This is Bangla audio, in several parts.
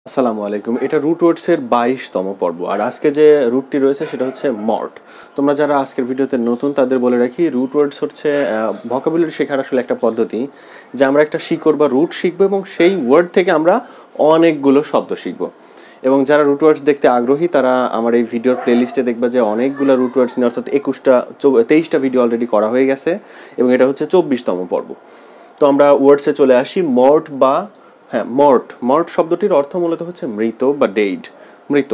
আসসালামু আলাইকুম। এটা রুট ওয়ার্ডসের 22তম পর্ব। আর আজকে যে রুটটি রয়েছে সেটা হচ্ছে মর্ট। তোমরা যারা আজকের ভিডিওতে নতুন তাদের বলে রাখি, রুট ওয়ার্ডস হচ্ছে ভোকাবুলারি শেখার আসলে একটা পদ্ধতি, যে আমরা একটা শিকড় বা রুট শিখবো এবং সেই ওয়ার্ড থেকে আমরা অনেকগুলো শব্দ শিখবো। এবং যারা রুট ওয়ার্ডস দেখতে আগ্রহী তারা আমার এই ভিডিওর প্লেলিস্টে দেখবে যে অনেকগুলো রুট ওয়ার্ডস নিয়ে, অর্থাৎ 23টা ভিডিও অলরেডি করা হয়ে গেছে এবং এটা হচ্ছে 24তম পর্ব। তো আমরা ওয়ার্ডসে চলে আসি। মর্ট বা মর্ট। মর্ট শব্দটির অর্থ মূলত হচ্ছে মৃত বা ডেইড, মৃত।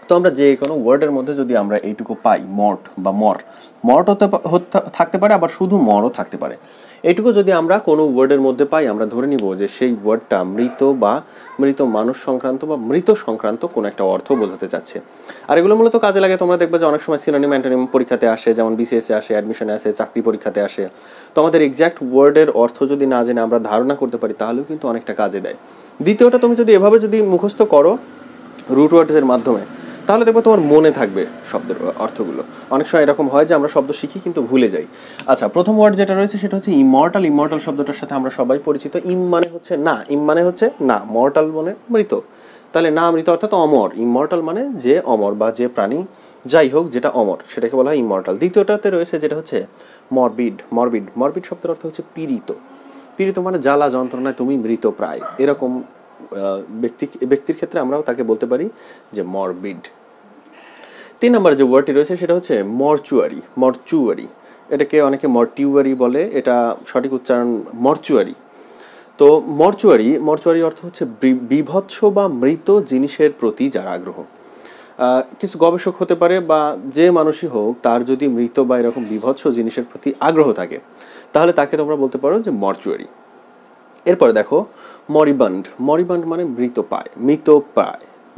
তো আমরা যে কোনো ওয়ার্ডের মধ্যে যদি আমরা এইটুকু পাই, মর্ট বা মর্ট থাকতে পারে, আবার শুধু মরও থাকতে পারে। এইটুকু যদি আমরা কোনো ওয়ার্ডের মধ্যে পাই, আমরা ধরে নিব যে সেই ওয়ার্ডটা মৃত বা মৃত মানুষ সংক্রান্ত বা মৃত সংক্রান্ত কোনো একটা অর্থ বোঝাতে চাচ্ছে। আর এগুলো মূলত কাজে লাগে। তোমরা দেখবে যে অনেক সময় সিনোনিম অ্যান্টোনিম পরীক্ষাতে আসে, যেমন বিসিএসে আসে, অ্যাডমিশনে আসে, চাকরি পরীক্ষাতে আসে। তো আমাদের এক্স্যাক্ট ওয়ার্ডের অর্থ যদি না জেনে আমরা ধারণা করতে পারি, তাহলেও কিন্তু অনেকটা কাজে দেয়। দ্বিতীয়টা, তুমি যদি এভাবে যদি মুখস্থ করো রুট ওয়ার্ডসের মাধ্যমে, তাহলে দেখবো তোমার মনে থাকবে শব্দের অর্থগুলো। অনেক সময় এরকম হয় যে আমরা শব্দ শিখি কিন্তু ভুলে যাই। আচ্ছা, প্রথম ওয়ার্ড যেটা রয়েছে সেটা হচ্ছে ইমর্টাল। ইমর্টাল শব্দটার সাথে আমরা সবাই পরিচিত। ইম মানে হচ্ছে না, ইম মানে হচ্ছে না, মর্টাল মানে মৃত। তাহলে না, মৃত অর্থাৎ অমর। ইমর্টাল মানে যে অমর বা যে প্রাণী, যাই হোক যেটা অমর, সেটাকে বলা হয় ইমর্টাল। দ্বিতীয়টাতে রয়েছে যেটা হচ্ছে মরবিড। মরবিড মরবিড শব্দের অর্থ হচ্ছে পীড়িত। পীড়িত মানে জ্বালা যন্ত্রণায় তুমি মৃত প্রায়, এরকম ব্যক্তির ক্ষেত্রে আমরাও তাকে বলতে পারি যে মরবিড। 3 নম্বরে যে ওয়ার্ডটি রয়েছে সেটা হচ্ছে মরচুয়ারি। মরচুয়ারি, এটাকে অনেকে মর্টিউয়ারি বলে, এটা সঠিক উচ্চারণ মরচুয়ারি। তো মরচুয়ারি অর্থ হচ্ছে বিভৎস বা মৃত জিনিসের প্রতি যার আগ্রহ। কিছু গবেষক হতে পারে বা যে মানুষই হোক, তার যদি মৃত বা এরকম বিভৎস জিনিসের প্রতি আগ্রহ থাকে, তাহলে তাকে তোমরা বলতে পারো যে মরচুয়ারি। এরপরে দেখো মরিবান্ড। মরিবান্ড মানে মৃতপ্রায়,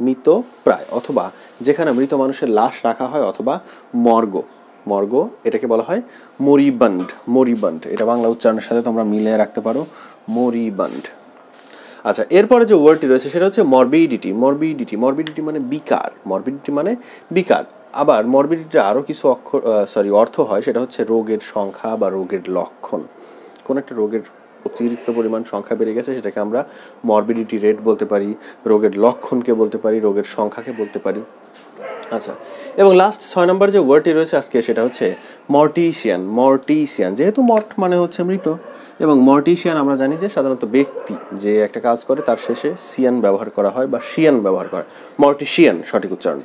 মৃতপ্রায় অথবা যেখানে মৃত মানুষের লাশ রাখা হয়, অথবা মর্গ। মর্গ, এটাকে বলা হয় মরিবান্ড। মরিবান্ড, এটা বাংলা উচ্চারণের সাথে তোমরা মিলিয়ে রাখতে পারো, মরিবান্ড। আচ্ছা, এরপরে যে ওয়ার্ডটি রয়েছে সেটা হচ্ছে মরবিডিটি। মরবিডিটি মানে বিকার। মরবিডিটি মানে বিকার। আবার মরবিডিটির আরও কিছু অর্থ হয়, সেটা হচ্ছে রোগের সংখ্যা বা রোগের লক্ষণ। কোন একটা রোগের অতিরিক্ত পরিমাণ সংখ্যা বেড়ে গেছে, সেটাকে আমরা মরবিডিটি রেট বলতে পারি, রোগের লক্ষণকে বলতে পারি, রোগের সংখ্যাকে বলতে পারি। আচ্ছা, এবং লাস্ট 6 নম্বর যে ওয়ার্ডটি রয়েছে আজকে সেটা হচ্ছে মর্টিশিয়ান। মর্টিশিয়ান, যেহেতু মর্ট মানে হচ্ছে মৃত, এবং মর্টিশিয়ান আমরা জানি যে সাধারণত ব্যক্তি যে একটা কাজ করে তার শেষে সিয়ান ব্যবহার করা হয় বা শিয়ান ব্যবহার করা হয়। মর্টিশিয়ান সঠিক উচ্চারণ।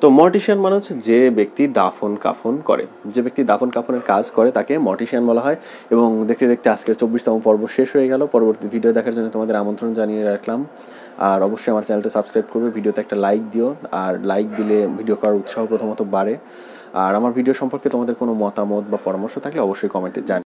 তো মর্টিশিয়ান মানে হচ্ছে যে ব্যক্তি দাফন কাফন করে, যে ব্যক্তি দাফন কাফনের কাজ করে তাকে মর্টিশিয়ান বলা হয়। এবং দেখতে দেখতে আজকের 24তম পর্ব শেষ হয়ে গেল। পরবর্তী ভিডিও দেখার জন্য তোমাদের আমন্ত্রণ জানিয়ে রাখলাম। আর অবশ্যই আমার চ্যানেলটা সাবস্ক্রাইব করবে, ভিডিওতে একটা লাইক দিও। আর লাইক দিলে ভিডিও করার উৎসাহ প্রথমত বাড়ে। আর আমার ভিডিও সম্পর্কে তোমাদের কোনো মতামত বা পরামর্শ থাকলে অবশ্যই কমেন্টে জানিও।